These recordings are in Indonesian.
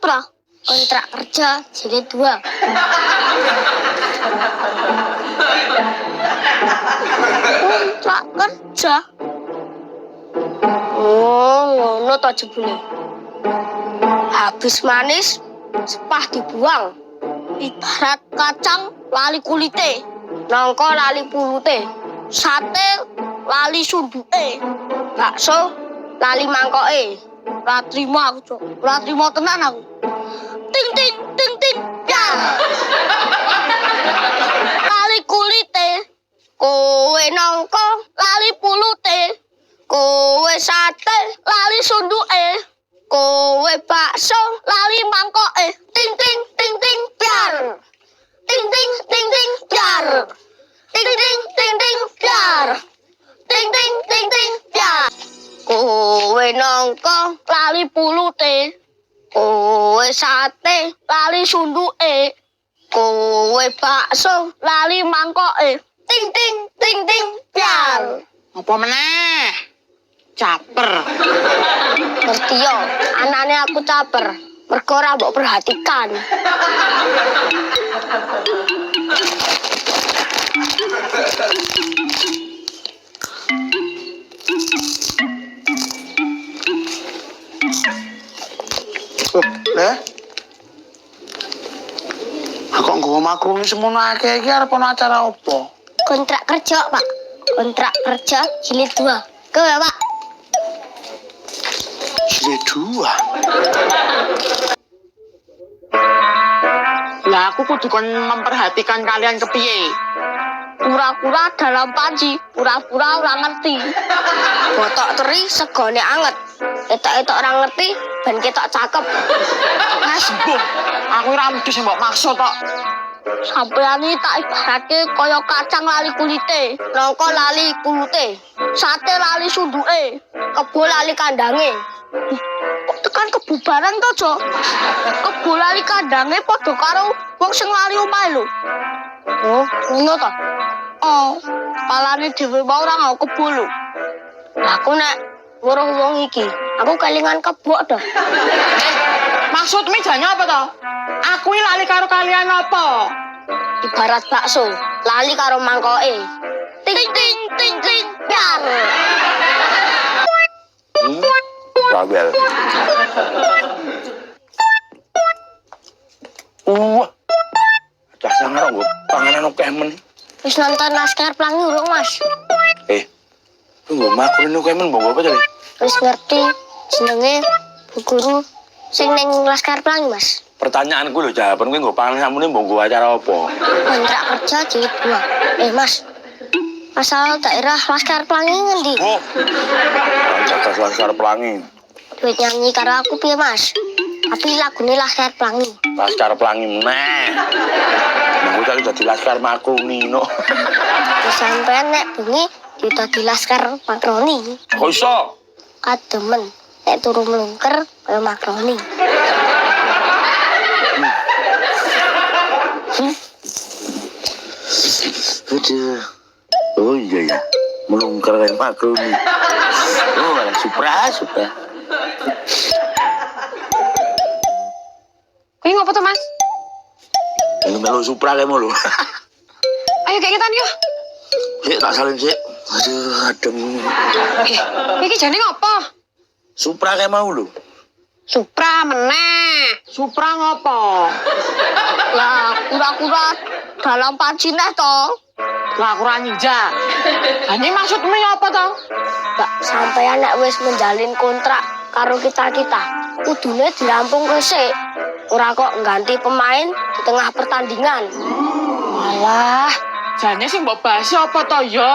Supra. Kontrak kerja jilid 2. Kontrak kerja? Oh, ngono to jebule. Habis manis, sepah dibuang. Ibarat kacang lali kulite, nangka lali pulute, sate lali sunduke, bakso lali mangkoke. Ora trimo aku, Cuk. Ora trimo tenan aku. Ting ting ting ting. Ya. Lali kulite, kowe nangka lali pulute, kowe sate lali sunduke, kowe bakso lali mangkoke. Ting ting ting ting piar. Ting ting ting ting piar. Ting ting ting ting piar. Ting ting ting ting piar. Kowe nangka lali pulute, kowe sate lali sunduke, kowe bakso lali mangkoke. Ting ting ting ting piar. Apa meneh? Caper. Ngerti yo, anane aku caper. Mergo ora mbok perhatikan. Lah. Aku nggo makroni semono akeh iki arep ana acara apa? Kontrak kerja, Pak. Kontrak kerja jilid 2. Kowe, Pak. Jilid 2. Lah aku kudu kon memperhatikan kalian kepiye? Pura-pura dalam panci, pura-pura ora ngerti. Botok teri segone anget. Etok-etok ora ngerti, ben ketok cakep. Mas, Mbok. Aku ora mesti sing mbok maksud tok. Sampeyan iki tak ibaratke kaya kacang lali kulite, nangka lali pulute, sate lali sunduke, kebo lali kandange. Kok tekan kebubaran to, Jo? Kebo lali kandange padha karo wong sing lali omahe lho. Oh, ngono to? Oh, palane dhewe mau ora nggo kebo lho. Lah aku nek weruh wong iki, aku kelingan kebo to. Maksudmu jane apa to? Aku iki lali karo kalian apa? Ibarat bakso, lali karo mangkoke. Ting ting ting ting piar. Babel. Dasar ngarep gue panganan oke men. Wis nonton Laskar Pelangi urung, Mas? Gue makurin oke men bawa apa tadi? Wis ngerti jenenge Bu Guru sing ning Laskar Pelangi, Mas? Pertanyaan gue lho jawaban gue panganan samune bawa acara apa? Kontrak kerja jilid 2. Mas. Asal daerah Laskar Pelangi ngendi? Oh. Laskar Pelangi. Duit nyanyi karo aku piye, Mas? Tapi lagune Laskar Pelangi. Laskar Pelangi meneh. Aku tadi dadi Laskar Makroni no. Wis sampean nek bengi dadi Laskar Makroni. Kok iso? Kademen nek turu mlungker kaya makroni. Aduh. Oh iya ya. Melungker kayak makroni. Oh, supra. Kuwi ngopo to, Mas? Ini melu supra kayak mulu. Ayo kekitan yo. Sik tak salin sik. Aduh, adem. Iki jane ngopo? Supra kayak mau lho. Supra meneh. Supra ngopo? Lah, kura-kura dalam panci neh to. Lah aku ora nyinja. Ini maksudmu apa to? Mbak, sampeyan nek wis menjalin kontrak karo kita-kita, kudune dirampung resik. Ora kok ngganti pemain di tengah pertandingan. Alah, jane sing mbok bahas apa to yo?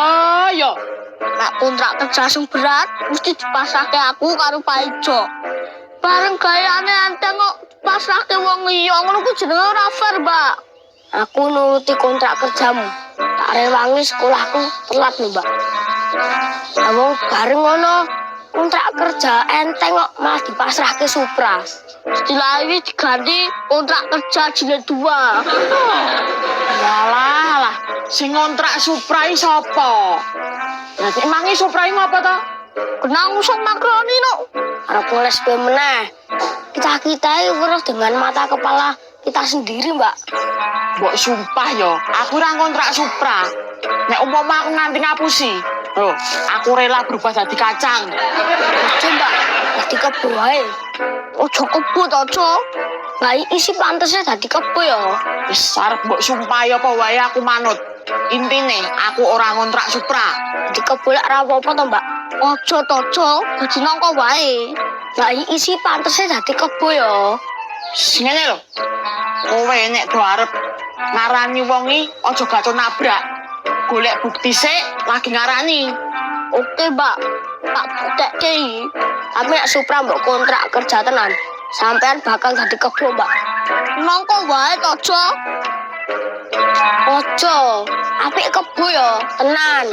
Nek kontrak kerja sing berat mesti dipasrahke aku karo Pak Ijo. Bareng gayane enteng kok dipasrahke wong liya, ngono ku jenenge ora fair, Mbak. Aku nuruti kontrak kerjamu. Tak rewangi sekolahku telat lho, Mbak. Kamu bareng ngono kontrak kerja enteng kok malah dipasrahke Supra. Setelah ini diganti kontrak kerja jilid 2. Alah, sing ngontrak Supra iki sapa? Lah emange Supra iki ngopo to? Kena ngusung makroni no. Arep ngeles kowe meneh. kita ini urus dengan mata kepala kita sendiri, Mbak. Mbok sumpah yo, aku ora kontrak Supra. Nek umpama aku nganti ngapusi, loh, aku rela berubah jadi kacang. Ojo, Mbak. Dadi kebo wae. Ojo kebo to, Ojo. Lah isi pantesnya dadi kebo ya. Wis arep mbok sumpah yo apa wae aku manut. Intine aku ora ngontrak Supra. Dadi kebo lek ora apa-apa to, Mbak. Ojo to, Ojo. Dadi nangka wae. Lah isi pantesnya dadi kebo ya. Ngene lho. Kowe nek do arep ngarani wong iki aja gatot nabrak. Golek bukti sik lagi ngarani. Oke, Mbak. Tak buktekke iki. Tapi nek Supra mbok kontrak kerja tenan, sampean bakal dadi kebo, Mbak. Nangka wae to, Ojo. Ojo, apik kebo ya, tenan.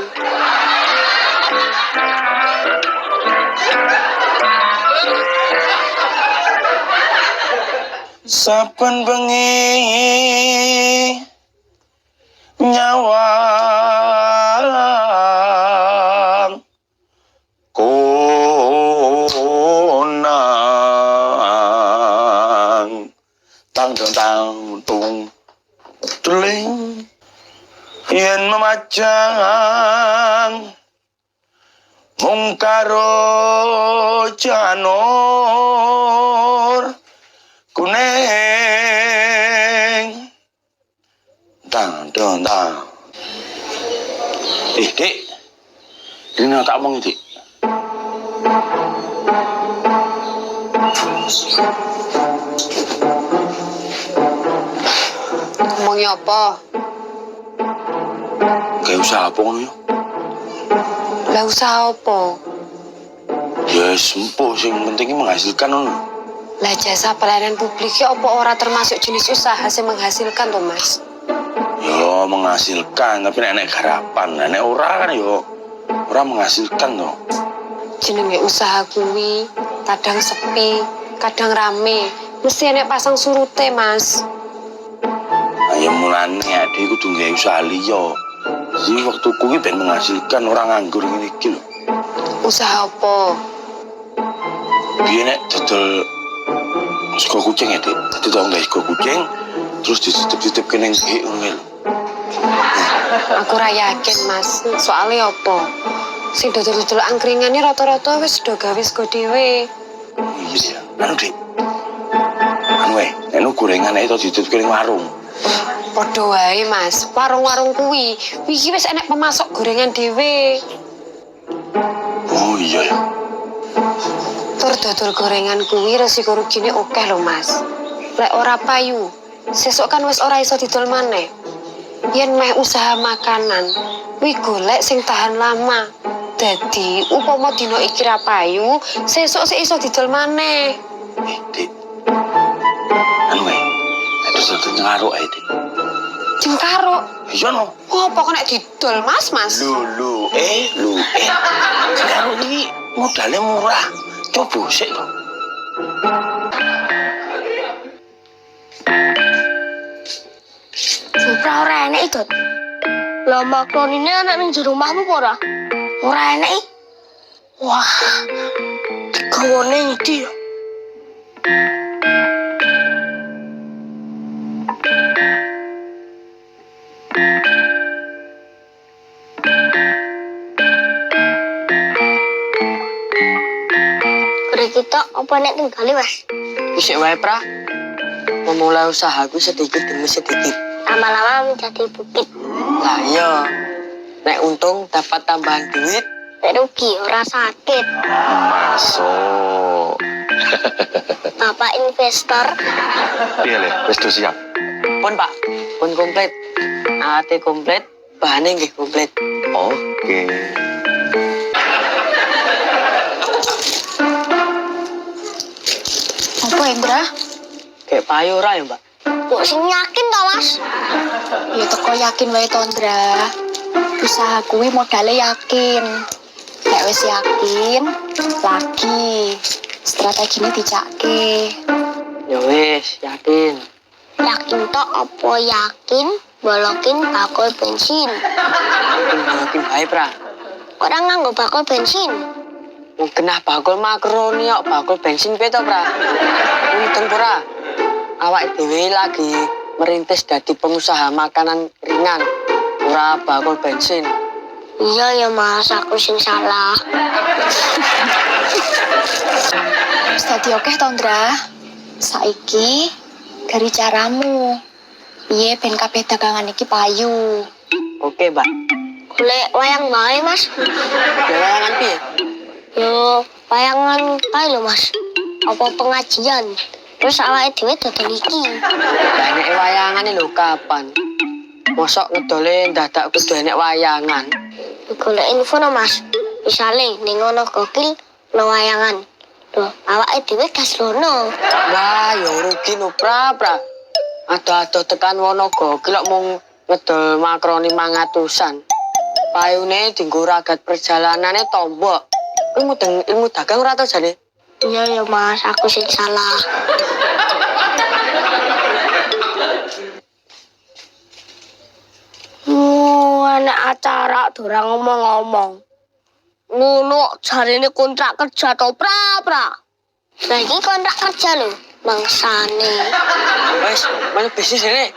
Saben bengi nyawang konang tang tang tang tung teling yen memajang mung karo janur kuning tang tang tang. Dik, ini tak omong Dik. Ngomongnya apa? Kayak usaha apa ngono ya? Lah usaha apa? Ya sempuh sing penting menghasilkan ngono. Lah jasa pelayanan publik ya apa ora termasuk jenis usaha sing menghasilkan to, Mas? Yo menghasilkan tapi nek garapan, nek ora kan yo ora menghasilkan to. Jenenge usaha kuwi kadang sepi, kadang rame. Mesti enek pasang surute, Mas. Ayo mulane adek kudu gawe usaha liya. Jadi waktu kuwi ben menghasilkan orang nganggur ngene iki lho. Usaha apa? Biyen nek dodol sego kucing ya, Dik. Dadi tau gawe sego kucing terus dititip-titip kene iki ngono lho. Aku ra yakin, Mas. Soalnya apa? Sing dodol-dodol angkringane rata-rata wis do gawe sego dhewe. Iya ya. Anu Dik. Anu wae, nek gorengan itu dititip kene warung. Padha wae, Mas. Warung-warung kuwi iki wis enek pemasok gorengan dhewe. Oh iya ya. Tur dodol gorengan kuwi resiko rugine akeh lho, Mas. Lek ora payu, sesuk kan wis ora iso didol maneh. Yen meh usaha makanan, kuwi golek sing tahan lama. Dadi upama dina iki ra payu, sesuk sik iso didol maneh. Dik. Anu wae. Nek dodol ngaruk ae, Dik. Jengkaruk. Iya no. Ngopo kok nek didol, Mas? Lu. Ngaruk iki modalnya murah. Coba sik to. Supra ora enek itu. Lah makronine ana ning jero omahmu apa ora? Ora enek. Wah. Digawane iki ya. Kita apa nek tinggali, Mas? Wis wae, Pra. Memulai usahaku sedikit demi sedikit. Lama-lama menjadi bukit. Lah iya. Nek untung dapat tambahan duit, Nek rugi ora sakit. Masuk. Bapak investor. Piye le? Wis do siap. pun Pak, pun komplit. Ate komplit, bahannya nggih komplit. Oke. Apa, Indra? Kayak payu ora ya, Mbak? Kok sing yakin to, Mas? Ya teko yakin wae to, Indra. Usaha kuwi modale yakin. Nek wis yakin, lagi strategine dicakke. Ya wis, yakin. Yakin to apa yakin bolokin bakul bensin? Yakin wae, Pra. Orang nganggo bakul bensin. Wong genah bakul makaroni kok bakul bensin piye to, Pra? Untung ora. Awak dhewe lagi merintis dadi pengusaha makanan ringan, ora bakul bensin. Iya ya Mas, aku sing salah. Wis dadi akeh to, Ndra. Saiki gari caramu. Piye ben kabeh dagangan iki payu. Oke, Mbak. Golek wayang bae Mas. Layangan piye? Yo, wayangan kae lho Mas. Apa pengajian? Terus awake dhewe dodol iki. Banyak wayangane lho kapan? Mosok ngedole dadak kudu enek wayangan. Golek info no Mas. Misale ning ngono gokil no wayangan. Loh, awake dhewe gas lono. Wah, ya rugi no, Pra. Ado-ado tekan Wonogokil kok mung ngedol makaroni 500-an. Payune dienggo ragat perjalanane tombok. Kuwi mudeng ilmu dagang ora to jane? Iya ya Mas, aku sing salah. Anak acara dorang ngomong-ngomong. Ngono jarine kontrak kerja to, Pra. Lah iki kontrak kerja lho, mangsane. Wes, mana bisnis ini?